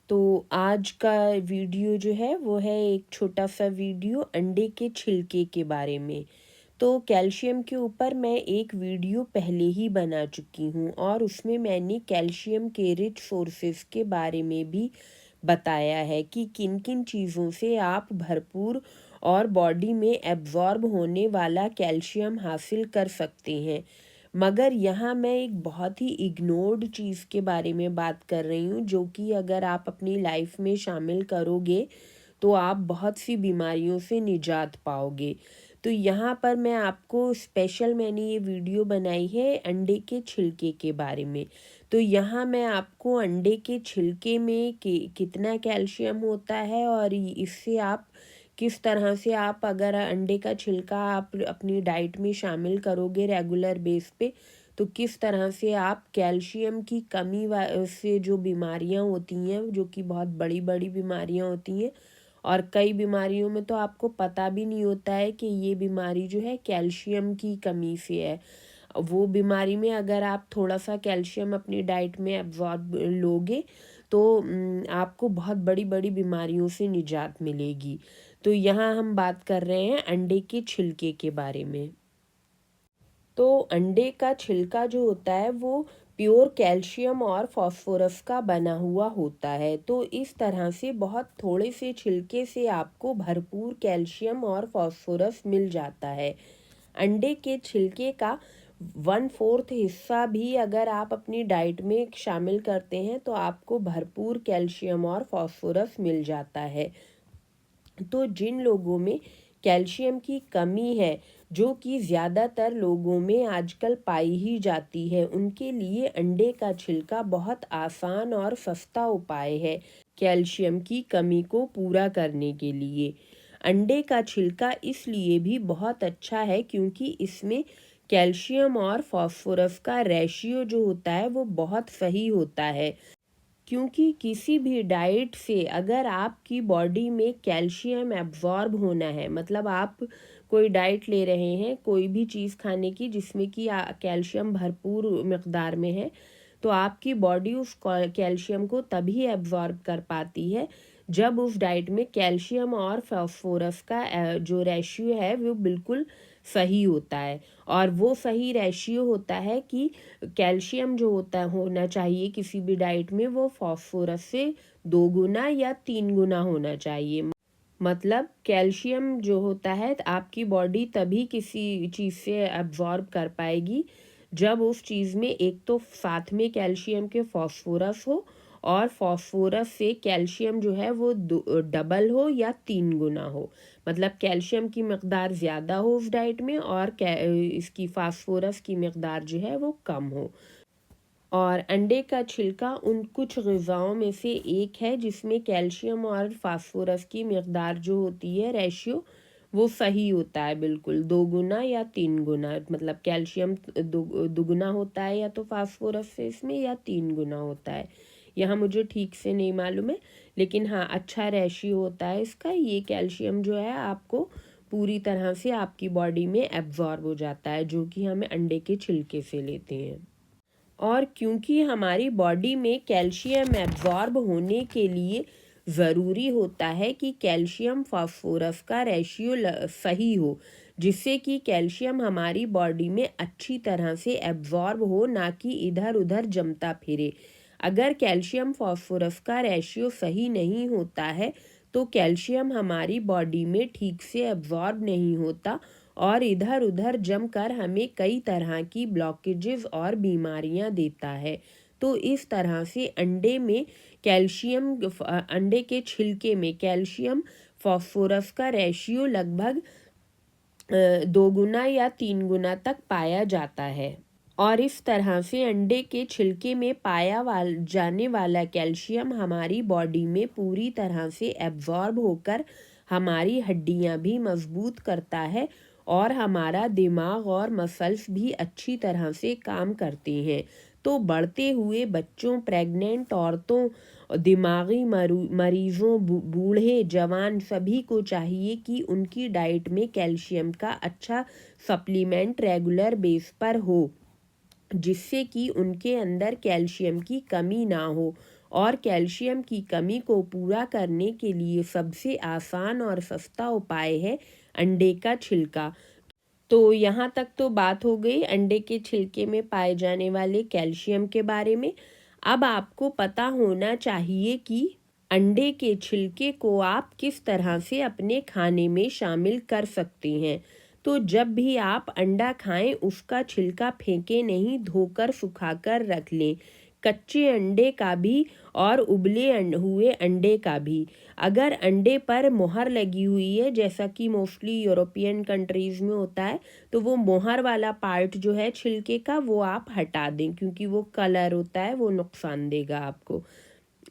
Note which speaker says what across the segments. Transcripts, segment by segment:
Speaker 1: तो आज का वीडियो जो है वो है एक छोटा सा वीडियो अंडे के छिलके के बारे में। तो कैल्शियम के ऊपर मैं एक वीडियो पहले ही बना चुकी हूँ और उसमें मैंने कैल्शियम के रिच सोर्सेस के बारे में भी बताया है कि किन किन चीज़ों से आप भरपूर और बॉडी में एब्जॉर्ब होने वाला कैल्शियम हासिल कर सकते हैं। मगर यहाँ मैं एक बहुत ही इग्नोर्ड चीज़ के बारे में बात कर रही हूँ, जो कि अगर आप अपनी लाइफ में शामिल करोगे तो आप बहुत सी बीमारियों से निजात पाओगे। तो यहाँ पर मैं आपको स्पेशल मैंने ये वीडियो बनाई है अंडे के छिलके के बारे में। तो यहाँ मैं आपको अंडे के छिलके में कितना कैल्शियम होता है और इससे आप किस तरह से आप अगर अंडे का छिलका आप अपनी डाइट में शामिल करोगे रेगुलर बेस पे, तो किस तरह से आप कैल्शियम की कमी से जो बीमारियां होती हैं, जो कि बहुत बड़ी बड़ी बीमारियां होती हैं, और कई बीमारियों में तो आपको पता भी नहीं होता है कि ये बीमारी जो है कैल्शियम की कमी से है। वो बीमारी में अगर आप थोड़ा सा कैल्शियम अपनी डाइट में एब्जॉर्ब लोगे तो आपको बहुत बड़ी बड़ी बीमारियों से निजात मिलेगी। तो यहाँ हम बात कर रहे हैं अंडे के छिलके के बारे में। तो अंडे का छिलका जो होता है वो प्योर कैल्शियम और फास्फोरस का बना हुआ होता है। तो इस तरह से बहुत थोड़े से छिलके से आपको भरपूर कैल्शियम और फास्फोरस मिल जाता है। अंडे के छिलके का 1/4 हिस्सा भी अगर आप अपनी डाइट में शामिल करते हैं तो आपको भरपूर कैल्शियम और फास्फोरस मिल जाता है। तो जिन लोगों में कैल्शियम की कमी है, जो कि ज़्यादातर लोगों में आजकल पाई ही जाती है, उनके लिए अंडे का छिलका बहुत आसान और सस्ता उपाय है कैल्शियम की कमी को पूरा करने के लिए। अंडे का छिलका इसलिए भी बहुत अच्छा है क्योंकि इसमें कैल्शियम और फास्फोरस का रेशियो जो होता है वो बहुत सही होता है। क्योंकि किसी भी डाइट से अगर आपकी बॉडी में कैल्शियम एब्जॉर्ब होना है, मतलब आप कोई डाइट ले रहे हैं कोई भी चीज़ खाने की जिसमें कि कैल्शियम भरपूर मकदार में है, तो आपकी बॉडी उस कैल्शियम को तभी एब्जॉर्ब कर पाती है जब उस डाइट में कैल्शियम और फास्फोरस का जो रेशियो है वो बिल्कुल सही होता है। और वो सही रेशियो होता है कि कैल्शियम जो होता होना चाहिए किसी भी डाइट में वो फास्फोरस से 2 गुना या 3 गुना होना चाहिए। मतलब कैल्शियम जो होता है आपकी बॉडी तभी किसी चीज़ से एब्जॉर्ब कर पाएगी जब उस चीज़ में एक तो साथ में कैल्शियम के फास्फोरस हो और फास्फोरस से कैल्शियम जो है वो डबल हो या 3 गुना हो। मतलब कैल्शियम की मकदार ज़्यादा हो उस डाइट में और इसकी फास्फोरस की मकदार जो है वो कम हो। और अंडे का छिलका उन कुछ ग़िज़ाओं में से एक है जिसमें कैल्शियम और फास्फोरस की मकदार जो होती है रेशियो वो सही होता है, बिल्कुल 2 गुना या 3 गुना। मतलब कैल्शियम दुगुना होता है या तो फास्फोरस से इसमें, या 3 गुना होता है। यहाँ मुझे ठीक से नहीं मालूम है, लेकिन हाँ अच्छा रेशियो होता है इसका। ये कैल्शियम जो है आपको पूरी तरह से आपकी बॉडी में एब्जॉर्ब हो जाता है, जो कि हमें अंडे के छिलके से लेते हैं। और क्योंकि हमारी बॉडी में कैल्शियम एब्जॉर्ब होने के लिए ज़रूरी होता है कि कैल्शियम फास्फोरस का रेशियो सही हो, जिससे कि कैल्शियम हमारी बॉडी में अच्छी तरह से एब्जॉर्ब हो, ना कि इधर उधर जमता फिरे। अगर कैल्शियम फास्फोरस का रेशियो सही नहीं होता है तो कैल्शियम हमारी बॉडी में ठीक से एब्जॉर्ब नहीं होता और इधर उधर जमकर हमें कई तरह की ब्लॉकेजेस और बीमारियां देता है। तो इस तरह से अंडे के छिलके में कैल्शियम फास्फोरस का रेशियो लगभग 2 गुना या 3 गुना तक पाया जाता है। और इस तरह से अंडे के छिलके में जाने वाला कैल्शियम हमारी बॉडी में पूरी तरह से एब्जॉर्ब होकर हमारी हड्डियां भी मजबूत करता है और हमारा दिमाग और मसल्स भी अच्छी तरह से काम करते हैं। तो बढ़ते हुए बच्चों, प्रेग्नेंट औरतों, दिमागी मरीज़ों, बूढ़े जवान सभी को चाहिए कि उनकी डाइट में कैल्शियम का अच्छा सप्लीमेंट रेगुलर बेस पर हो, जिससे कि उनके अंदर कैल्शियम की कमी ना हो और कैल्शियम की कमी को पूरा करने के लिए सबसे आसान और सस्ता उपाय है अंडे का छिलका। तो यहाँ तक तो बात हो गई अंडे के छिलके में पाए जाने वाले कैल्शियम के बारे में। अब आपको पता होना चाहिए कि अंडे के छिलके को आप किस तरह से अपने खाने में शामिल कर सकते हैं। तो जब भी आप अंडा खाएं उसका छिलका फेंके नहीं, धोकर सुखाकर रख लें, कच्चे अंडे का भी और उबले हुए अंडे का भी। अगर अंडे पर मोहर लगी हुई है, जैसा कि मोस्टली यूरोपियन कंट्रीज़ में होता है, तो वो मोहर वाला पार्ट जो है छिलके का वो आप हटा दें, क्योंकि वो कलर होता है, वो नुकसान देगा आपको।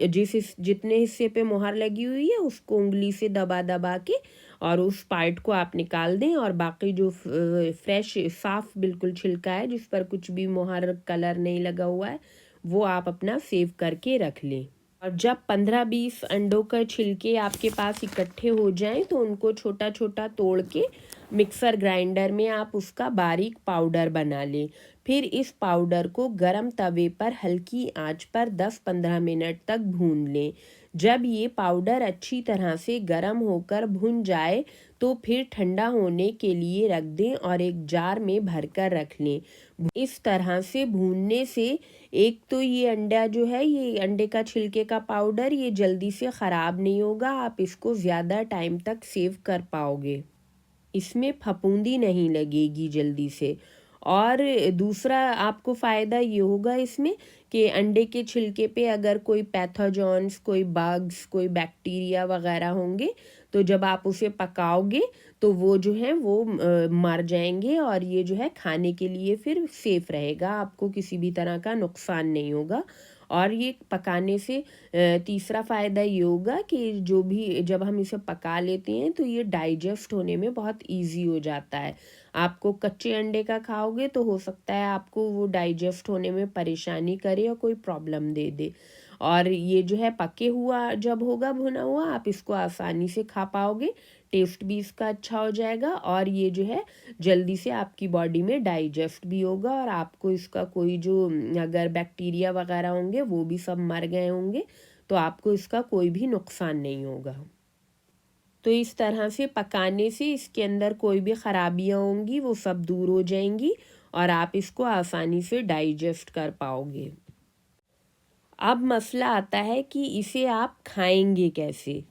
Speaker 1: जितने हिस्से पे मोहर लगी हुई है उसको उंगली से दबा दबा के और उस पार्ट को आप निकाल दें, और बाकी जो फ्रेश साफ बिल्कुल छिलका है जिस पर कुछ भी मोहर कलर नहीं लगा हुआ है वो आप अपना सेव करके रख लें। और जब 15-20 अंडों का छिलके आपके पास इकट्ठे हो जाएं तो उनको छोटा छोटा तोड़ के मिक्सर ग्राइंडर में आप उसका बारीक पाउडर बना लें। फिर इस पाउडर को गरम तवे पर हल्की आंच पर 10-15 मिनट तक भून लें। जब ये पाउडर अच्छी तरह से गरम होकर भुन जाए तो फिर ठंडा होने के लिए रख दें और एक जार में भरकर रख लें। इस तरह से भूनने से एक तो ये अंडा जो है, ये अंडे का छिलके का पाउडर, ये जल्दी से ख़राब नहीं होगा, आप इसको ज़्यादा टाइम तक सेव कर पाओगे, इसमें फफूंदी नहीं लगेगी जल्दी से। और दूसरा आपको फ़ायदा ये होगा इसमें कि अंडे के छिलके पे अगर कोई पैथोजन्स, कोई बग्स, कोई बैक्टीरिया वगैरह होंगे तो जब आप उसे पकाओगे तो वो जो है वो मर जाएंगे और ये जो है खाने के लिए फिर सेफ रहेगा, आपको किसी भी तरह का नुकसान नहीं होगा। और ये पकाने से तीसरा फ़ायदा ये होगा कि जो भी जब हम इसे पका लेते हैं तो ये डाइजेस्ट होने में बहुत इजी हो जाता है। आपको कच्चे अंडे का खाओगे तो हो सकता है आपको वो डाइजेस्ट होने में परेशानी करे और कोई प्रॉब्लम दे दे, और ये जो है पके हुआ जब होगा भुना हुआ आप इसको आसानी से खा पाओगे, टेस्ट भी इसका अच्छा हो जाएगा और ये जो है जल्दी से आपकी बॉडी में डाइजेस्ट भी होगा और आपको इसका कोई जो अगर बैक्टीरिया वगैरह होंगे वो भी सब मर गए होंगे तो आपको इसका कोई भी नुकसान नहीं होगा। तो इस तरह से पकाने से इसके अंदर कोई भी ख़राबियाँ होंगी वो सब दूर हो जाएंगी और आप इसको आसानी से डाइजेस्ट कर पाओगे। अब मसला आता है कि इसे आप खाएंगे कैसे,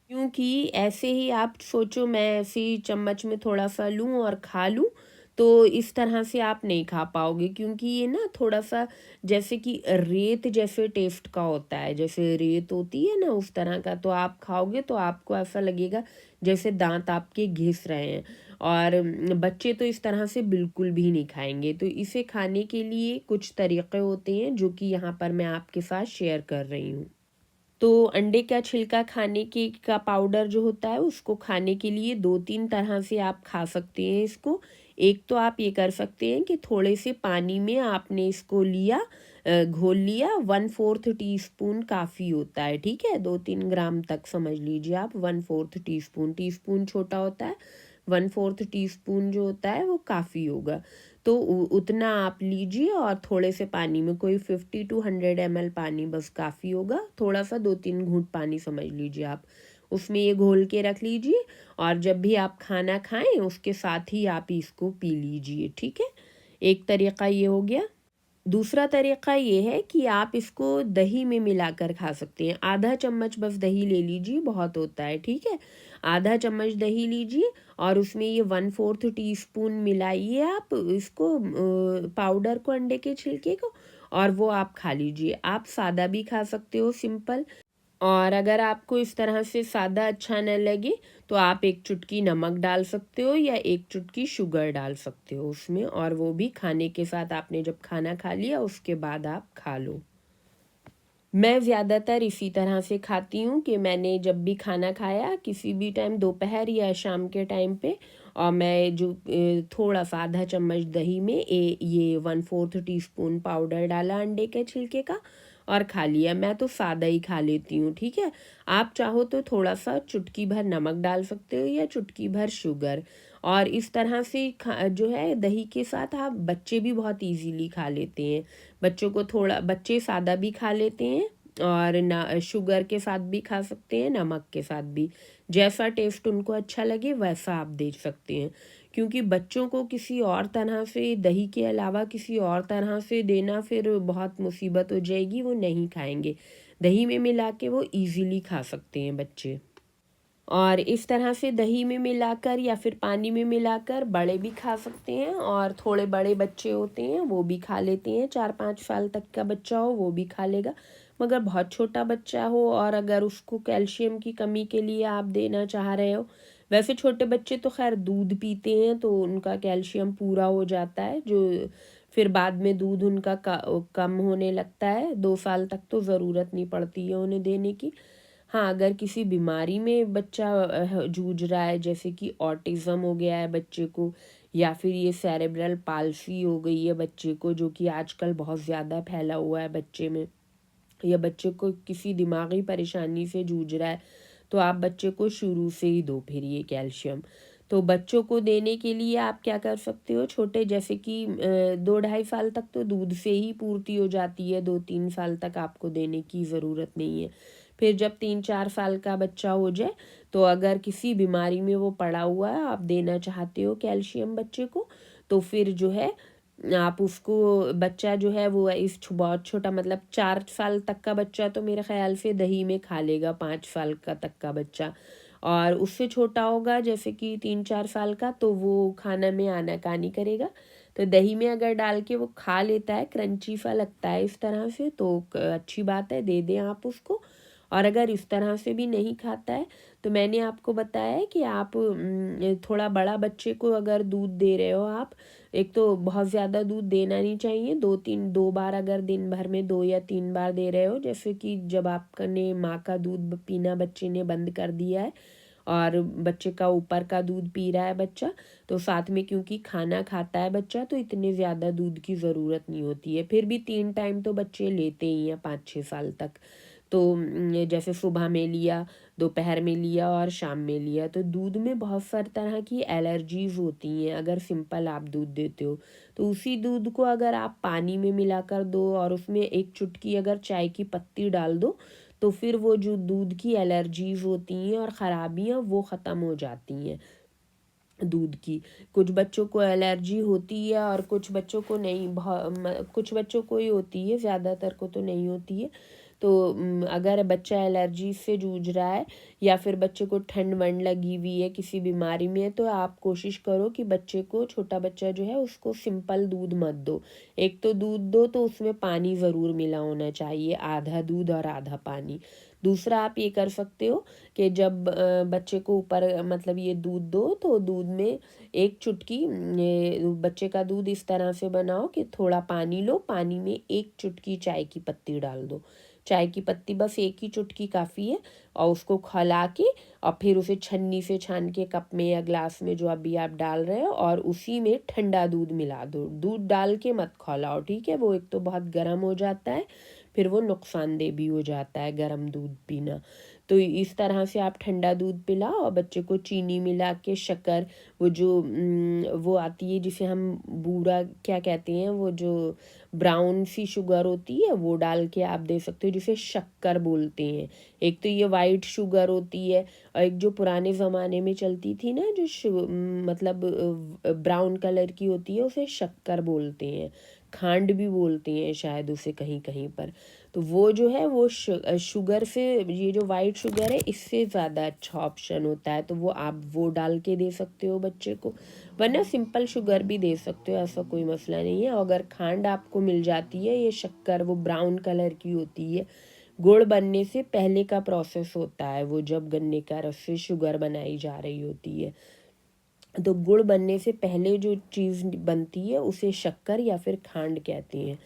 Speaker 1: क्योंकि ऐसे ही आप सोचो मैं ऐसे ही चम्मच में थोड़ा सा लूँ और खा लूँ तो इस तरह से आप नहीं खा पाओगे, क्योंकि ये ना थोड़ा सा जैसे कि रेत जैसे टेस्ट का होता है, जैसे रेत होती है ना उस तरह का, तो आप खाओगे तो आपको ऐसा लगेगा जैसे दांत आपके घिस रहे हैं। और बच्चे तो इस तरह से बिल्कुल भी नहीं खाएंगे। तो इसे खाने के लिए कुछ तरीक़े होते हैं जो कि यहाँ पर मैं आपके साथ शेयर कर रही हूँ। तो अंडे का छिलका खाने के का पाउडर जो होता है उसको खाने के लिए 2-3 तरह से आप खा सकते हैं इसको। एक तो आप ये कर सकते हैं कि थोड़े से पानी में आपने इसको लिया, घोल लिया, 1/4 टीस्पून काफ़ी होता है, ठीक है, 2-3 ग्राम तक समझ लीजिए आप, 1/4 टीस्पून, टीस्पून छोटा होता है, 1/4 टीस्पून जो होता है वो काफ़ी होगा। तो उतना आप लीजिए और थोड़े से पानी में, कोई 50-100 ml पानी बस काफ़ी होगा, थोड़ा सा 2-3 घूंट पानी समझ लीजिए आप, उसमें ये घोल के रख लीजिए और जब भी आप खाना खाएं उसके साथ ही आप इसको पी लीजिए, ठीक है। एक तरीक़ा ये हो गया। दूसरा तरीक़ा ये है कि आप इसको दही में मिलाकर खा सकते हैं। आधा चम्मच बस दही ले लीजिए, बहुत होता है, ठीक है। आधा चम्मच दही लीजिए और उसमें ये 1/4 टीस्पून मिलाइए आप इसको, पाउडर को, अंडे के छिलके को, और वो आप खा लीजिए। आप सादा भी खा सकते हो, सिंपल। और अगर आपको इस तरह से सादा अच्छा न लगे तो आप एक चुटकी नमक डाल सकते हो या एक चुटकी शुगर डाल सकते हो उसमें, और वो भी खाने के साथ, आपने जब खाना खा लिया उसके बाद आप खा लो। मैं ज़्यादातर इसी तरह से खाती हूँ कि मैंने जब भी खाना खाया किसी भी टाइम, दोपहर या शाम के टाइम पे, और मैं जो थोड़ा सा आधा चम्मच दही में ये 1/4 टीस्पून पाउडर डाला अंडे के छिलके का और खा लिया। मैं तो सादा ही खा लेती हूँ, ठीक है। आप चाहो तो थोड़ा सा चुटकी भर नमक डाल सकते हो या चुटकी भर शुगर, और इस तरह से जो है दही के साथ आप, बच्चे भी बहुत इजीली खा लेते हैं, बच्चों को थोड़ा, बच्चे सादा भी खा लेते हैं और ना शुगर के साथ भी खा सकते हैं, नमक के साथ भी, जैसा टेस्ट उनको अच्छा लगे वैसा आप दे सकते हैं। क्योंकि बच्चों को किसी और तरह से दही के अलावा किसी और तरह से देना फिर बहुत मुसीबत हो जाएगी, वो नहीं खाएंगे। दही में मिला के वो इजीली खा सकते हैं बच्चे। और इस तरह से दही में मिलाकर या फिर पानी में मिलाकर बड़े भी खा सकते हैं, और थोड़े बड़े बच्चे होते हैं वो भी खा लेते हैं, 4-5 साल तक का बच्चा हो वो भी खा लेगा। मगर बहुत छोटा बच्चा हो और अगर उसको कैल्शियम की कमी के लिए आप देना चाह रहे हो, वैसे छोटे बच्चे तो खैर दूध पीते हैं तो उनका कैल्शियम पूरा हो जाता है, जो फिर बाद में दूध उनका कम होने लगता है, 2 साल तक तो ज़रूरत नहीं पड़ती है उन्हें देने की। हाँ, अगर किसी बीमारी में बच्चा जूझ रहा है, जैसे कि ऑटिज़्म हो गया है बच्चे को, या फिर ये सेरेब्रल पाल्सी हो गई है बच्चे को, जो कि आजकल बहुत ज़्यादा फैला हुआ है बच्चे में, या बच्चे को किसी दिमागी परेशानी से जूझ रहा है, तो आप बच्चे को शुरू से ही दो फिर ये कैल्शियम। तो बच्चों को देने के लिए आप क्या कर सकते हो, छोटे जैसे कि 2-2.5 साल तक तो दूध से ही पूर्ति हो जाती है, 2-3 साल तक आपको देने की ज़रूरत नहीं है। फिर जब 3-4 साल का बच्चा हो जाए, तो अगर किसी बीमारी में वो पड़ा हुआ है, आप देना चाहते हो कैल्शियम बच्चे को, तो फिर जो है आप उसको, बच्चा जो है वो बहुत छोटा, मतलब 4 साल तक का बच्चा तो मेरे ख्याल से दही में खा लेगा, 5 साल का तक का बच्चा, और उससे छोटा होगा जैसे कि 3-4 साल का, तो वो खाना में आनाकानी करेगा। तो दही में अगर डाल के वो खा लेता है, क्रंची सा लगता है इस तरह से, तो अच्छी बात है, दे दें आप उसको। और अगर इस तरह से भी नहीं खाता है, तो मैंने आपको बताया है कि आप थोड़ा बड़ा बच्चे को अगर दूध दे रहे हो आप, एक तो बहुत ज़्यादा दूध देना नहीं चाहिए, 2 बार अगर दिन भर में 2 या 3 बार दे रहे हो, जैसे कि जब आपने माँ का दूध पीना बच्चे ने बंद कर दिया है और बच्चे का ऊपर का दूध पी रहा है बच्चा, तो साथ में क्योंकि खाना खाता है बच्चा, तो इतने ज़्यादा दूध की ज़रूरत नहीं होती है। फिर भी 3 टाइम तो बच्चे लेते ही हैं 5-6 साल तक। तो जैसे सुबह में लिया, दोपहर में लिया और शाम में लिया, तो दूध में बहुत सारी तरह की एलर्जीज़ होती हैं अगर सिंपल आप दूध देते हो। तो उसी दूध को अगर आप पानी में मिलाकर दो और उसमें एक चुटकी अगर चाय की पत्ती डाल दो, तो फिर वो जो दूध की एलर्जीज़ होती हैं और ख़राबियाँ वो ख़त्म हो जाती हैं दूध की। कुछ बच्चों को एलर्जी होती है और कुछ बच्चों को नहीं, कुछ बच्चों को ही होती है, ज़्यादातर को तो नहीं होती है। तो अगर बच्चा एलर्जी से जूझ रहा है या फिर बच्चे को ठंड वंड लगी हुई है, किसी बीमारी में है, तो आप कोशिश करो कि बच्चे को, छोटा बच्चा जो है उसको सिंपल दूध मत दो। एक तो दूध दो तो उसमें पानी ज़रूर मिला होना चाहिए, आधा दूध और आधा पानी। दूसरा आप ये कर सकते हो कि जब बच्चे को ऊपर, मतलब ये दूध दो, तो दूध में एक चुटकी, बच्चे का दूध इस तरह से बनाओ कि थोड़ा पानी लो, पानी में एक चुटकी चाय की पत्ती डाल दो, चाय की पत्ती बस एक ही चुटकी काफ़ी है, और उसको खौला के और फिर उसे छन्नी से छान के कप में या ग्लास में जो अभी आप डाल रहे हो, और उसी में ठंडा दूध मिला दो। दूध डाल के मत खौलाओ, ठीक है, वो एक तो बहुत गर्म हो जाता है, फिर वो नुकसानदेह भी हो जाता है गर्म दूध पीना। तो इस तरह से आप ठंडा दूध पिलाओ और बच्चे को चीनी मिला के, शक्कर, वो जो वो आती है जिसे हम बूरा क्या कहते हैं, वो जो ब्राउन सी शुगर होती है, वो डाल के आप दे सकते हो, जिसे शक्कर बोलते हैं। एक तो ये वाइट शुगर होती है, और एक जो पुराने ज़माने में चलती थी ना, जो मतलब ब्राउन कलर की होती है, उसे शक्कर बोलते हैं, खांड भी बोलते हैं शायद उसे कहीं कहीं पर। तो वो जो है वो शुगर से, ये जो वाइट शुगर है इससे ज़्यादा अच्छा ऑप्शन होता है, तो वो आप वो डाल के दे सकते हो बच्चे को, वरना सिंपल शुगर भी दे सकते हो, ऐसा कोई मसला नहीं है। अगर खांड आपको मिल जाती है, ये शक्कर वो ब्राउन कलर की होती है, गुड़ बनने से पहले का प्रोसेस होता है वो, जब गन्ने का रस से शुगर बनाई जा रही होती है, तो गुड़ बनने से पहले जो चीज़ बनती है उसे शक्कर या फिर खांड कहते हैं।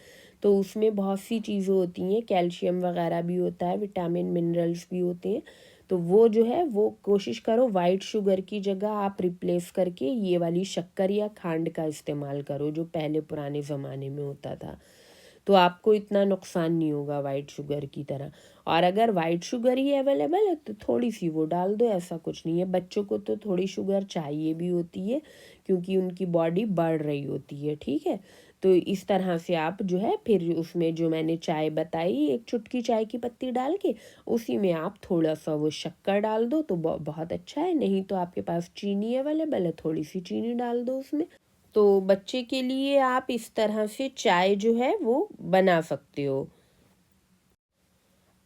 Speaker 1: तो उसमें बहुत सी चीज़ें होती हैं, कैल्शियम वगैरह भी होता है, विटामिन मिनरल्स भी होते हैं। तो वो जो है वो कोशिश करो वाइट शुगर की जगह आप रिप्लेस करके ये वाली शक्कर या खांड का इस्तेमाल करो, जो पहले पुराने ज़माने में होता था। तो आपको इतना नुकसान नहीं होगा वाइट शुगर की तरह। और अगर वाइट शुगर ही अवेलेबल है तो थोड़ी सी वो डाल दो, ऐसा कुछ नहीं है। बच्चों को तो थोड़ी शुगर चाहिए भी होती है क्योंकि उनकी बॉडी बढ़ रही होती है, ठीक है। तो इस तरह से आप जो है फिर उसमें जो मैंने चाय बताई, एक चुटकी चाय की पत्ती डाल के उसी में आप थोड़ा सा वो शक्कर डाल दो तो बहुत अच्छा है। नहीं तो आपके पास चीनी अवेलेबल है, थोड़ी सी चीनी डाल दो उसमें। तो बच्चे के लिए आप इस तरह से चाय जो है वो बना सकते हो।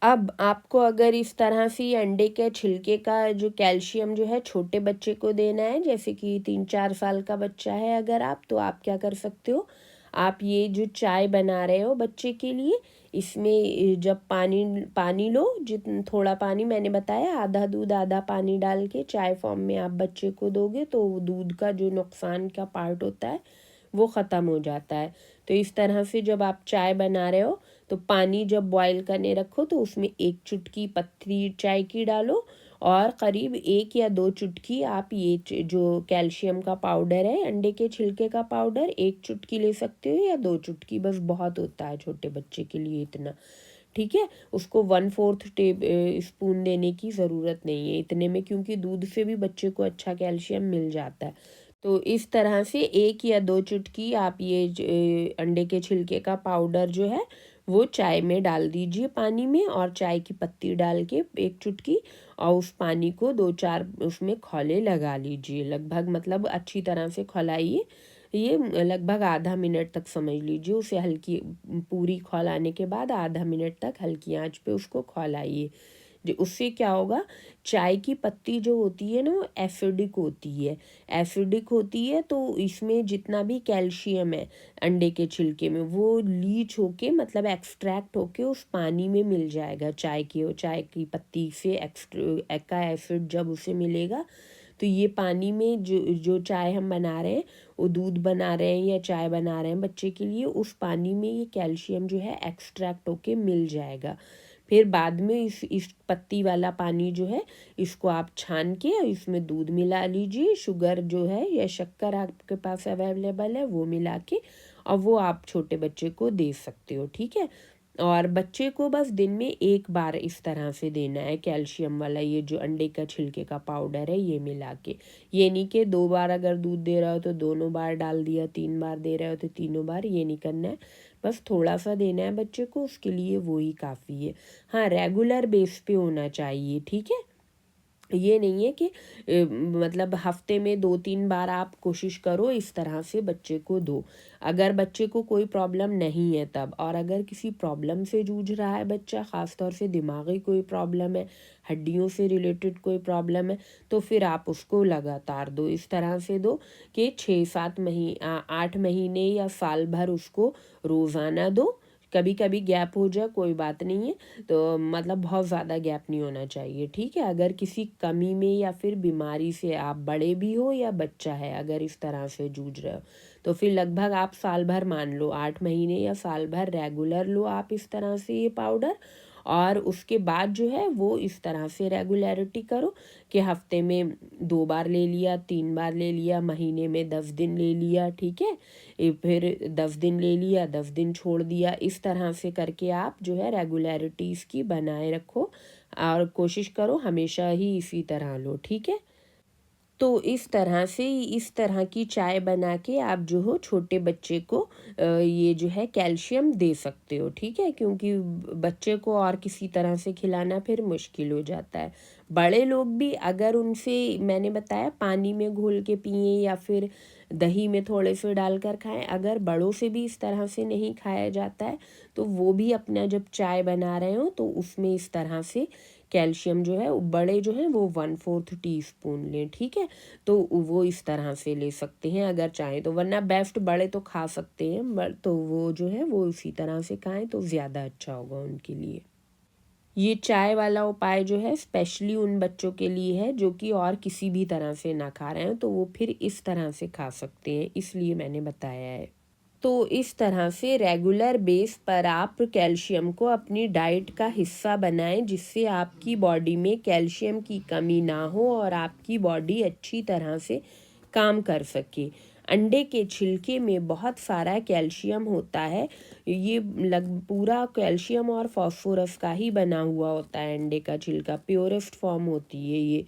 Speaker 1: अब आपको अगर इस तरह से ये अंडे के छिलके का जो कैल्शियम जो है छोटे बच्चे को देना है, जैसे कि 3-4 साल का बच्चा है अगर आप, तो आप क्या कर सकते हो, आप ये जो चाय बना रहे हो बच्चे के लिए, इसमें जब पानी पानी लो, जितना थोड़ा पानी मैंने बताया, आधा दूध आधा पानी डाल के चाय फॉर्म में आप बच्चे को दोगे तो दूध का जो नुकसान का पार्ट होता है वो ख़त्म हो जाता है। तो इस तरह से जब आप चाय बना रहे हो तो पानी जब बॉईल करने रखो तो उसमें एक चुटकी पत्ती चाय की डालो और करीब 1 या 2 चुटकी आप ये जो कैल्शियम का पाउडर है, अंडे के छिलके का पाउडर, 1 चुटकी ले सकते हो या 2 चुटकी, बस बहुत होता है छोटे बच्चे के लिए इतना। ठीक है, उसको 1/4 स्पून देने की ज़रूरत नहीं है इतने में, क्योंकि दूध से भी बच्चे को अच्छा कैल्शियम मिल जाता है। तो इस तरह से 1 या 2 चुटकी आप ये अंडे के छिलके का पाउडर जो है वो चाय में डाल दीजिए पानी में, और चाय की पत्ती डाल के 1 चुटकी, और उस पानी को 2-4 उसमें खौले लगा लीजिए, लगभग मतलब अच्छी तरह से खौलाइए। ये लगभग आधा मिनट तक समझ लीजिए उसे हल्की, पूरी खौलाने के बाद आधा मिनट तक हल्की आंच पे उसको खौलाइए। जो उससे क्या होगा, चाय की पत्ती जो होती है ना वो एसिडिक होती है, एसिडिक होती है तो इसमें जितना भी कैल्शियम है अंडे के छिलके में वो लीच होके, मतलब एक्सट्रैक्ट होके उस पानी में मिल जाएगा। चाय की पत्ती से का एसिड जब उसे मिलेगा तो ये पानी में जो जो चाय हम बना रहे हैं, वो दूध बना रहे हैं या चाय बना रहे हैं बच्चे के लिए, उस पानी में ये कैल्शियम जो है एक्सट्रैक्ट होके मिल जाएगा। फिर बाद में इस पत्ती वाला पानी जो है इसको आप छान के इसमें दूध मिला लीजिए, शुगर जो है या शक्कर आपके पास अवेलेबल है वो मिला के, और वो आप छोटे बच्चे को दे सकते हो। ठीक है, और बच्चे को बस दिन में 1 बार इस तरह से देना है कैल्शियम वाला ये जो अंडे का छिलके का पाउडर है ये मिला के। ये नहीं कि 2 बार अगर दूध दे रहा हो तो दोनों बार डाल दिया, 3 बार दे रहे हो तो तीनों बार, ये नहीं करना है। बस थोड़ा सा देना है बच्चे को, उसके लिए वो ही काफ़ी है। हाँ, रेगुलर बेस पे होना चाहिए। ठीक है, ये नहीं है कि मतलब हफ्ते में 2-3 बार आप कोशिश करो इस तरह से बच्चे को दो। अगर बच्चे को कोई प्रॉब्लम नहीं है तब, और अगर किसी प्रॉब्लम से जूझ रहा है बच्चा, ख़ास तौर से दिमागी कोई प्रॉब्लम है, हड्डियों से रिलेटेड कोई प्रॉब्लम है, तो फिर आप उसको लगातार दो, इस तरह से दो कि 8 महीने या साल भर उसको रोज़ाना दो। कभी कभी गैप हो जाए कोई बात नहीं है, तो मतलब बहुत ज़्यादा गैप नहीं होना चाहिए। ठीक है, अगर किसी कमी में या फिर बीमारी से आप बड़े भी हो या बच्चा है अगर इस तरह से जूझ रहे हो, तो फिर लगभग आप साल भर मान लो, 8 महीने या साल भर रेगुलर लो आप इस तरह से ये पाउडर। और उसके बाद जो है वो इस तरह से रेगुलरिटी करो कि हफ्ते में 2 बार ले लिया, 3 बार ले लिया, महीने में 10 दिन ले लिया। ठीक है, फिर 10 दिन ले लिया, 10 दिन छोड़ दिया, इस तरह से करके आप जो है रेगुलरिटी इसकी बनाए रखो, और कोशिश करो हमेशा ही इसी तरह लो। ठीक है, तो इस तरह से, इस तरह की चाय बना के आप जो हो छोटे बच्चे को ये जो है कैल्शियम दे सकते हो। ठीक है, क्योंकि बच्चे को और किसी तरह से खिलाना फिर मुश्किल हो जाता है। बड़े लोग भी अगर उनसे, मैंने बताया पानी में घोल के पिए या फिर दही में थोड़े से डालकर खाएं, अगर बड़ों से भी इस तरह से नहीं खाया जाता है तो वो भी अपना जब चाय बना रहे हो तो उसमें इस तरह से कैल्शियम जो है, बड़े जो हैं वो 1/4 टीस्पून लें। ठीक है, तो वो इस तरह से ले सकते हैं अगर चाहें तो, वरना बेस्ट बड़े तो खा सकते हैं, तो वो जो है वो इसी तरह से खाएं तो ज़्यादा अच्छा होगा उनके लिए। ये चाय वाला उपाय जो है स्पेशली उन बच्चों के लिए है जो कि और किसी भी तरह से ना खा रहे हैं, तो वो फिर इस तरह से खा सकते हैं, इसलिए मैंने बताया है। तो इस तरह से रेगुलर बेस पर आप कैल्शियम को अपनी डाइट का हिस्सा बनाएं, जिससे आपकी बॉडी में कैल्शियम की कमी ना हो और आपकी बॉडी अच्छी तरह से काम कर सके। अंडे के छिलके में बहुत सारा कैल्शियम होता है, ये पूरा कैल्शियम और फास्फोरस का ही बना हुआ होता है अंडे का छिलका, प्योरेस्ट फॉर्म होती है ये।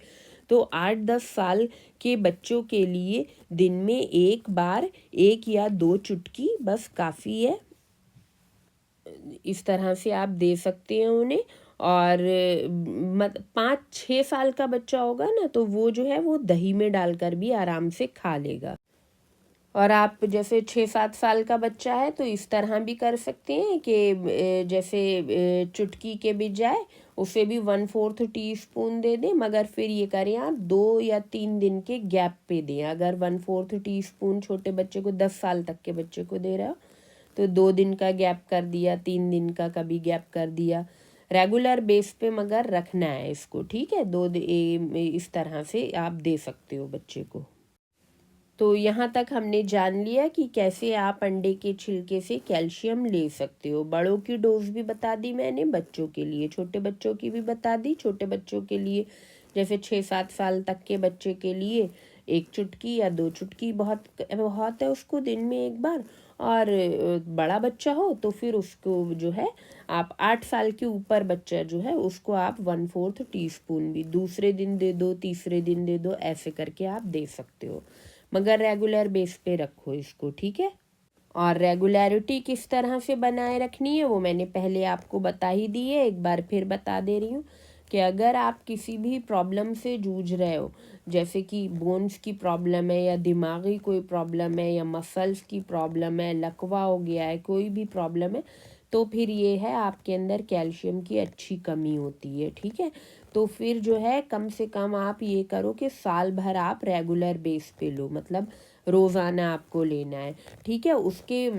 Speaker 1: तो 8-10 साल के बच्चों के लिए दिन में एक बार 1 या 2 चुटकी बस काफ़ी है। इस तरह से आप दे सकते हैं उन्हें। और 5-6 साल का बच्चा होगा ना, तो वो जो है वो दही में डालकर भी आराम से खा लेगा। और आप जैसे 6-7 साल का बच्चा है तो इस तरह भी कर सकते हैं कि जैसे चुटकी के बजाय उसे भी 1/4 टीस्पून दे दें, मगर फिर ये करें आप 2 या 3 दिन के गैप पे दें। अगर 1/4 टीस्पून छोटे बच्चे को 10 साल तक के बच्चे को दे रहा हो तो 2 दिन का गैप कर दिया, 3 दिन का कभी गैप कर दिया। रेगुलर बेस पे मगर रखना है इसको, ठीक है। इस तरह से आप दे सकते हो बच्चे को। तो यहाँ तक हमने जान लिया कि कैसे आप अंडे के छिलके से कैल्शियम ले सकते हो। बड़ों की डोज भी बता दी मैंने, बच्चों के लिए, छोटे बच्चों की भी बता दी। छोटे बच्चों के लिए जैसे 6-7 साल तक के बच्चे के लिए 1 चुटकी या 2 चुटकी बहुत बहुत है उसको दिन में एक बार। और बड़ा बच्चा हो तो फिर उसको जो है आप 8 साल के ऊपर बच्चा जो है उसको आप 1/4 टीस्पून भी दूसरे दिन दे दो, तीसरे दिन दे दो, ऐसे करके आप दे सकते हो। मगर रेगुलर बेस पे रखो इसको, ठीक है। और रेगुलरिटी किस तरह से बनाए रखनी है वो मैंने पहले आपको बता ही दी है, एक बार फिर बता दे रही हूँ कि अगर आप किसी भी प्रॉब्लम से जूझ रहे हो, जैसे कि बोन्स की प्रॉब्लम है या दिमागी कोई प्रॉब्लम है या मसल्स की प्रॉब्लम है, लकवा हो गया है, कोई भी प्रॉब्लम है, तो फिर ये है आपके अंदर कैल्शियम की अच्छी कमी होती है, ठीक है। तो फिर जो है कम से कम आप ये करो कि साल भर आप रेगुलर बेस पे लो, मतलब रोज़ाना आपको लेना है, ठीक है। उसके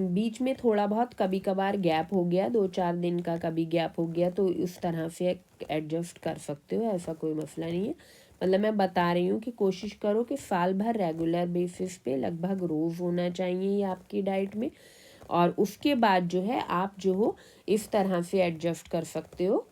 Speaker 1: बीच में थोड़ा बहुत कभी कभार गैप हो गया, 2-4 दिन का कभी गैप हो गया, तो इस तरह से एडजस्ट कर सकते हो, ऐसा कोई मसला नहीं है। मतलब मैं बता रही हूँ कि कोशिश करो कि साल भर रेगुलर बेसिस पे लगभग रोज़ होना चाहिए ये आपकी डाइट में। और उसके बाद जो है आप जो हो इस तरह से एडजस्ट कर सकते हो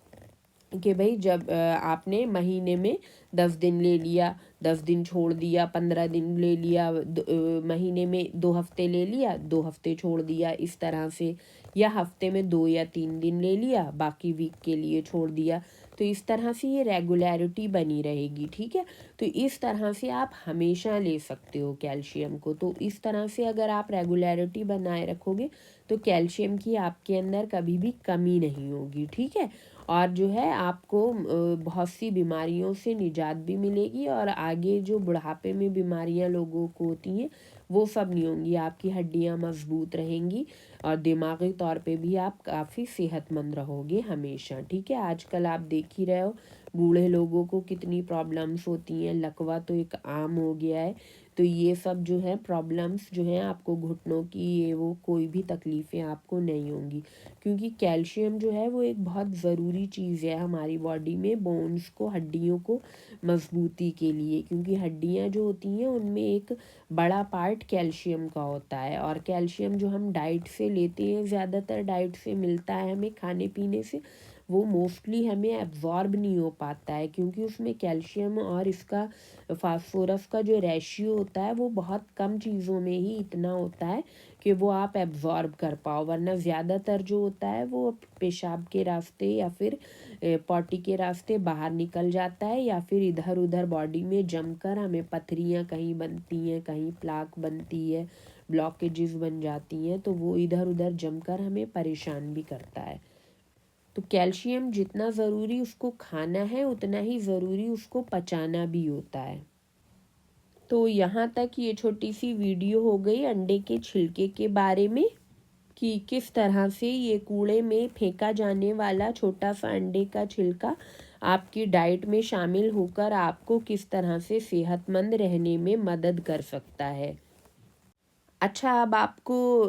Speaker 1: कि भाई जब आपने महीने में 10 दिन ले लिया, 10 दिन छोड़ दिया, 15 दिन ले लिया, महीने में 2 हफ्ते ले लिया, 2 हफ्ते छोड़ दिया, इस तरह से। या हफ्ते में 2 या 3 दिन ले लिया, बाकी वीक के लिए छोड़ दिया। तो इस तरह से ये रेगुलरिटी बनी रहेगी, ठीक है। तो इस तरह से आप हमेशा ले सकते हो कैल्शियम को। तो इस तरह से अगर आप रेगुलरिटी बनाए रखोगे तो कैल्शियम की आपके अंदर कभी भी कमी नहीं होगी, ठीक है। और जो है आपको बहुत सी बीमारियों से निजात भी मिलेगी, और आगे जो बुढ़ापे में बीमारियां लोगों को होती हैं वो सब नहीं होंगी। आपकी हड्डियां मजबूत रहेंगी और दिमागी तौर पे भी आप काफ़ी सेहतमंद रहोगे हमेशा, ठीक है। आजकल आप देख ही रहे हो बूढ़े लोगों को कितनी प्रॉब्लम्स होती हैं, लकवा तो एक आम हो गया है। तो ये सब जो है प्रॉब्लम्स जो हैं आपको, घुटनों की ये वो कोई भी तकलीफ़ें आपको नहीं होंगी, क्योंकि कैल्शियम जो है वो एक बहुत ज़रूरी चीज़ है हमारी बॉडी में, बोन्स को, हड्डियों को मजबूती के लिए। क्योंकि हड्डियाँ जो होती हैं उनमें एक बड़ा पार्ट कैल्शियम का होता है, और कैल्शियम जो हम डाइट से लेते हैं, ज़्यादातर डाइट से मिलता है हमें, खाने पीने से, वो मोस्टली हमें एब्जॉर्ब नहीं हो पाता है, क्योंकि उसमें कैल्शियम और इसका फास्फोरस का जो रेशियो होता है वो बहुत कम चीज़ों में ही इतना होता है कि वो आप एब्जॉर्ब कर पाओ। वरना ज़्यादातर जो होता है वो पेशाब के रास्ते या फिर पॉटी के रास्ते बाहर निकल जाता है, या फिर इधर उधर बॉडी में जमकर हमें पथरियाँ कहीं बनती हैं, कहीं प्लाक बनती है, ब्लॉकेजेस बन जाती हैं, तो वो इधर उधर जमकर हमें परेशान भी करता है। तो कैल्शियम जितना ज़रूरी उसको खाना है उतना ही ज़रूरी उसको पचाना भी होता है। तो यहाँ तक ये छोटी सी वीडियो हो गई अंडे के छिलके के बारे में, कि किस तरह से ये कूड़े में फेंका जाने वाला छोटा सा अंडे का छिलका आपकी डाइट में शामिल होकर आपको किस तरह से सेहतमंद रहने में मदद कर सकता है। अच्छा, अब आपको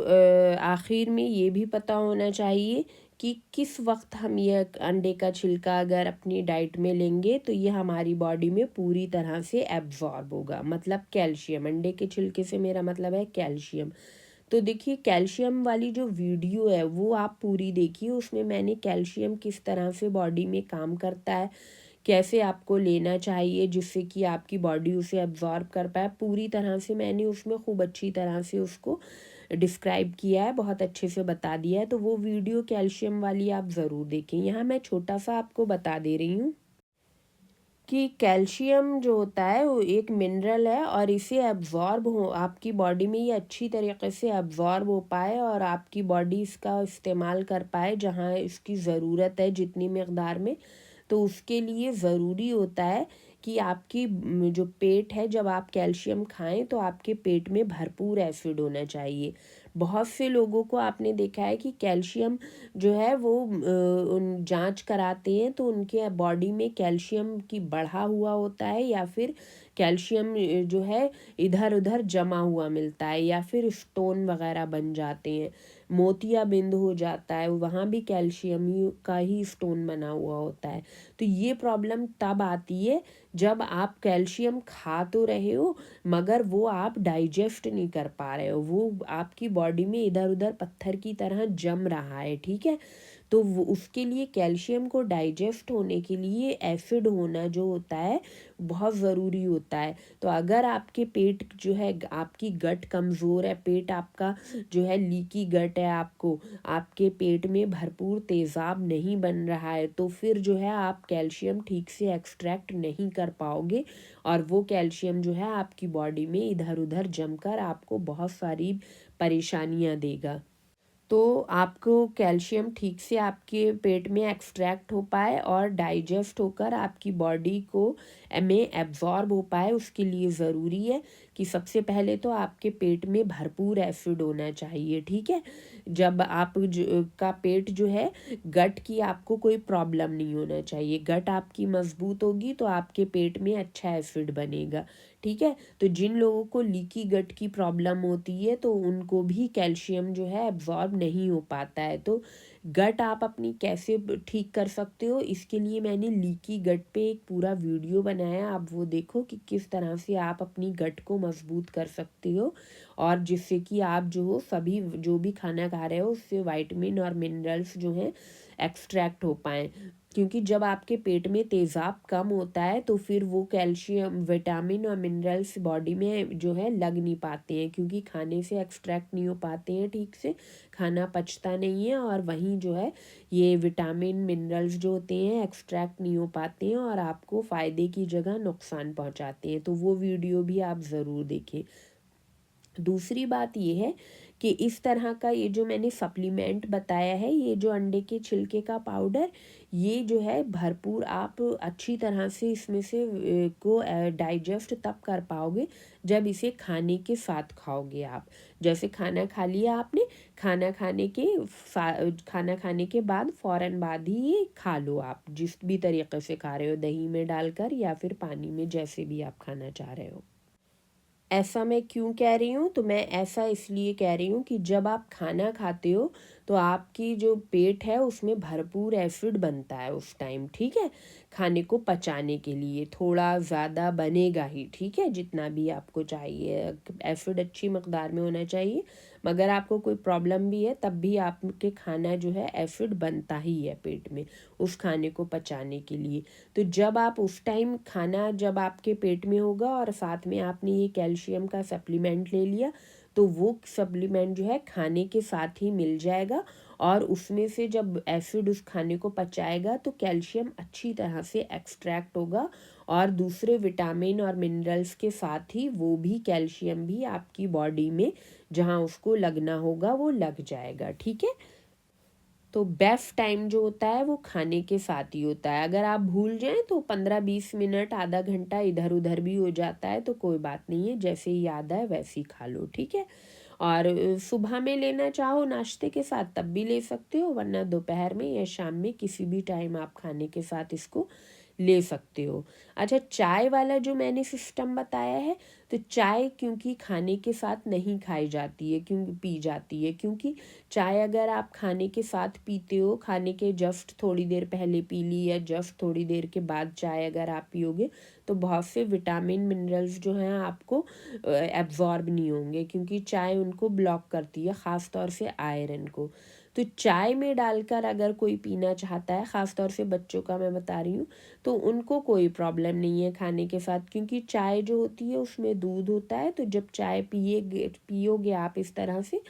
Speaker 1: आखिर में ये भी पता होना चाहिए कि किस वक्त हम ये अंडे का छिलका अगर अपनी डाइट में लेंगे तो ये हमारी बॉडी में पूरी तरह से एब्जॉर्ब होगा, मतलब कैल्शियम। अंडे के छिलके से मेरा मतलब है कैल्शियम। तो देखिए, कैल्शियम वाली जो वीडियो है वो आप पूरी देखिए, उसमें मैंने कैल्शियम किस तरह से बॉडी में काम करता है, कैसे आपको लेना चाहिए जिससे कि आपकी बॉडी उसे एब्जॉर्ब कर पाए, पूरी तरह से मैंने उसमें खूब अच्छी तरह से उसको डिस्क्राइब किया है, बहुत अच्छे से बता दिया है। तो वो वीडियो कैल्शियम वाली आप ज़रूर देखें। यहाँ मैं छोटा सा आपको बता दे रही हूँ कि कैल्शियम जो होता है वो एक मिनरल है और इसे एब्जॉर्ब हो आपकी बॉडी में, ये अच्छी तरीके से एब्जॉर्ब हो पाए और आपकी बॉडी इसका इस्तेमाल कर पाए जहाँ इसकी ज़रूरत है जितनी मकदार में। तो उसके लिए ज़रूरी होता है कि आपकी जो पेट है, जब आप कैल्शियम खाएं तो आपके पेट में भरपूर एसिड होना चाहिए। बहुत से लोगों को आपने देखा है कि कैल्शियम जो है वो उन जांच कराते हैं तो उनके बॉडी में कैल्शियम की बढ़ा हुआ होता है या फिर कैल्शियम जो है इधर उधर जमा हुआ मिलता है या फिर स्टोन वगैरह बन जाते हैं, मोतियाबिंद हो जाता है, वहाँ भी कैल्शियम ही का ही स्टोन बना हुआ होता है। तो ये प्रॉब्लम तब आती है जब आप कैल्शियम खा तो रहे हो मगर वो आप डाइजेस्ट नहीं कर पा रहे हो, वो आपकी बॉडी में इधर उधर पत्थर की तरह जम रहा है, ठीक है। तो वो उसके लिए कैल्शियम को डाइजेस्ट होने के लिए एसिड होना जो होता है बहुत ज़रूरी होता है। तो अगर आपके पेट जो है, आपकी गट कमज़ोर है, पेट आपका जो है लीकी गट है, आपको आपके पेट में भरपूर तेज़ाब नहीं बन रहा है, तो फिर जो है आप कैल्शियम ठीक से एक्सट्रैक्ट नहीं कर पाओगे और वो कैल्शियम जो है आपकी बॉडी में इधर उधर जमकर आपको बहुत सारी परेशानियां देगा। तो आपको कैल्शियम ठीक से आपके पेट में एक्सट्रैक्ट हो पाए और डाइजेस्ट होकर आपकी बॉडी को में एब्जॉर्ब हो पाए, उसके लिए ज़रूरी है कि सबसे पहले तो आपके पेट में भरपूर एसिड होना चाहिए, ठीक है। जब आप का पेट जो है, गट की आपको कोई प्रॉब्लम नहीं होना चाहिए, गट आपकी मजबूत होगी तो आपके पेट में अच्छा एसिड बनेगा, ठीक है। तो जिन लोगों को लीकी गट की प्रॉब्लम होती है तो उनको भी कैल्शियम जो है एब्जॉर्ब नहीं हो पाता है। तो गट आप अपनी कैसे ठीक कर सकते हो, इसके लिए मैंने लीकी गट पे एक पूरा वीडियो बनाया, आप वो देखो कि किस तरह से आप अपनी गट को मजबूत कर सकते हो और जिससे कि आप जो हो सभी जो भी खाना खा रहे हो उससे विटामिन और मिनरल्स जो हैं एक्सट्रैक्ट हो पाएँ। क्योंकि जब आपके पेट में तेज़ाब कम होता है तो फिर वो कैल्शियम, विटामिन और मिनरल्स बॉडी में जो है लग नहीं पाते हैं, क्योंकि खाने से एक्सट्रैक्ट नहीं हो पाते हैं ठीक से, खाना पचता नहीं है और वहीं जो है ये विटामिन मिनरल्स जो होते हैं एक्सट्रैक्ट नहीं हो पाते हैं और आपको फ़ायदे की जगह नुकसान पहुंचाते हैं। तो वो वीडियो भी आप ज़रूर देखें। दूसरी बात ये है कि इस तरह का ये जो मैंने सप्लीमेंट बताया है, ये जो अंडे के छिलके का पाउडर, ये जो है भरपूर आप अच्छी तरह से इसमें से को डाइजेस्ट तब कर पाओगे जब इसे खाने के साथ खाओगे आप। जैसे खाना खा लिया आपने, खाना खाने के खाना खाने के बाद फ़ौरन बाद ही ये खा लो, आप जिस भी तरीके से खा रहे हो, दही में डालकर या फिर पानी में, जैसे भी आप खाना चाह रहे हो। ऐसा मैं क्यों कह रही हूँ, तो मैं ऐसा इसलिए कह रही हूँ कि जब आप खाना खाते हो तो आपकी जो पेट है उसमें भरपूर एसिड बनता है उस टाइम, ठीक है। खाने को पचाने के लिए थोड़ा ज़्यादा बनेगा ही, ठीक है, जितना भी आपको चाहिए एसिड अच्छी मकदार में होना चाहिए। मगर आपको कोई प्रॉब्लम भी है तब भी आपके खाना जो है एसिड बनता ही है पेट में उस खाने को पचाने के लिए। तो जब आप उस टाइम खाना जब आपके पेट में होगा और साथ में आपने ये कैल्शियम का सप्लीमेंट ले लिया, तो वो सप्लीमेंट जो है खाने के साथ ही मिल जाएगा और उसमें से जब एसिड उस खाने को पचाएगा तो कैल्शियम अच्छी तरह से एक्सट्रैक्ट होगा और दूसरे विटामिन और मिनरल्स के साथ ही वो भी कैल्शियम भी आपकी बॉडी में जहाँ उसको लगना होगा वो लग जाएगा, ठीक है। तो बेस्ट टाइम जो होता है वो खाने के साथ ही होता है। अगर आप भूल जाएं तो 15-20 मिनट, आधा घंटा इधर उधर भी हो जाता है तो कोई बात नहीं है, जैसे ही याद आए वैसे ही खा लो, ठीक है। और सुबह में लेना चाहो नाश्ते के साथ तब भी ले सकते हो, वरना दोपहर में या शाम में किसी भी टाइम आप खाने के साथ इसको ले सकते हो। अच्छा, चाय वाला जो मैंने सिस्टम बताया है, तो चाय क्योंकि खाने के साथ नहीं खाई जाती है, क्यों पी जाती है, क्योंकि चाय अगर आप खाने के साथ पीते हो, खाने के जस्ट थोड़ी देर पहले पी ली या जस्ट थोड़ी देर के बाद चाय अगर आप पियोगे तो बहुत से विटामिन मिनरल्स जो हैं आपको एब्जॉर्ब नहीं होंगे, क्योंकि चाय उनको ब्लॉक करती है, ख़ास तौर से आयरन को। तो चाय में डालकर अगर कोई पीना चाहता है, ख़ास तौर से बच्चों का मैं बता रही हूँ, तो उनको कोई प्रॉब्लम नहीं है खाने के साथ, क्योंकि चाय जो होती है उसमें दूध होता है। तो जब चाय पियोगे आप इस तरह से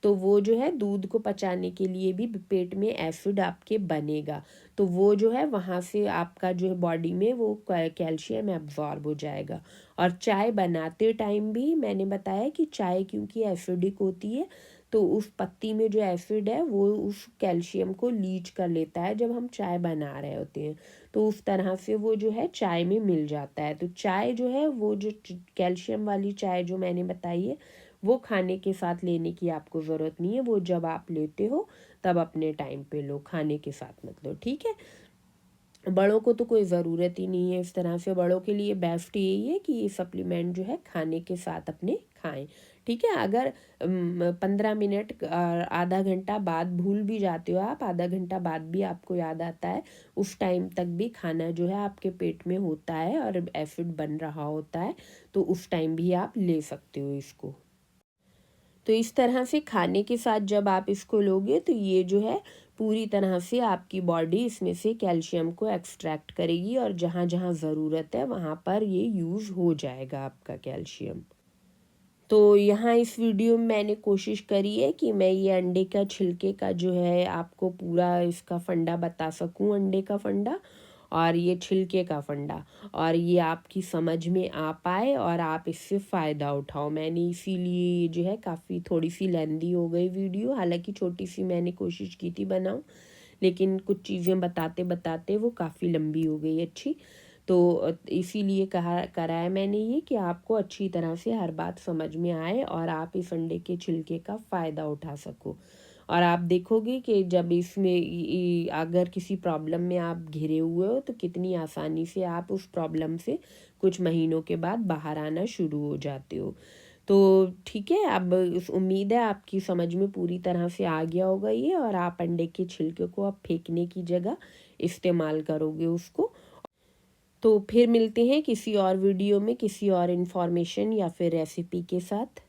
Speaker 1: तो वो जो है दूध को पचाने के लिए भी पेट में एसिड आपके बनेगा, तो वो जो है वहाँ से आपका जो है बॉडी में वो कैल्शियम एब्जॉर्ब हो जाएगा। और चाय बनाते टाइम भी मैंने बताया कि चाय क्योंकि एसिडिक होती है, तो उस पत्ती में जो एसिड है वो उस कैल्शियम को लीच कर लेता है जब हम चाय बना रहे होते हैं, तो उस तरह से वो जो है चाय में मिल जाता है। तो चाय जो है वो जो कैल्शियम वाली चाय जो मैंने बताई है वो खाने के साथ लेने की आपको ज़रूरत नहीं है, वो जब आप लेते हो तब अपने टाइम पे लो, खाने के साथ मत लो, ठीक है। बड़ों को तो कोई ज़रूरत ही नहीं है इस तरह से, बड़ों के लिए बेस्ट यही है कि ये सप्लीमेंट जो है खाने के साथ अपने खाएं, ठीक है। अगर 15 मिनट आधा घंटा बाद भूल भी जाते हो आप, आधा घंटा बाद भी आपको याद आता है, उस टाइम तक भी खाना जो है आपके पेट में होता है और एसिड बन रहा होता है, तो उस टाइम भी आप ले सकते हो इसको। तो इस तरह से खाने के साथ जब आप इसको लोगे तो ये जो है पूरी तरह से आपकी बॉडी इसमें से कैल्शियम को एक्सट्रैक्ट करेगी और जहाँ जहाँ ज़रूरत है वहाँ पर ये यूज़ हो जाएगा आपका कैल्शियम। तो यहाँ इस वीडियो में मैंने कोशिश करी है कि मैं ये अंडे का छिलके का जो है आपको पूरा इसका फंडा बता सकूँ, अंडे का फंडा और ये छिलके का फंडा, और ये आपकी समझ में आ पाए और आप इससे फ़ायदा उठाओ। मैंने इसीलिए ये जो है काफ़ी थोड़ी सी लेंदी हो गई वीडियो, हालांकि छोटी सी मैंने कोशिश की थी बनाऊँ, लेकिन कुछ चीज़ें बताते बताते वो काफ़ी लंबी हो गई अच्छी। तो इसीलिए कहा करा है मैंने ये कि आपको अच्छी तरह से हर बात समझ में आए और आप इस अंडे के छिलके का फ़ायदा उठा सको। और आप देखोगे कि जब इसमें अगर किसी प्रॉब्लम में आप घिरे हुए हो तो कितनी आसानी से आप उस प्रॉब्लम से कुछ महीनों के बाद बाहर आना शुरू हो जाते हो। तो ठीक है, अब इस उम्मीद है आपकी समझ में पूरी तरह से आ गया होगा ये, और आप अंडे के छिलके को अब फेंकने की जगह इस्तेमाल करोगे उसको। तो फिर मिलते हैं किसी और वीडियो में किसी और इन्फॉर्मेशन या फिर रेसिपी के साथ।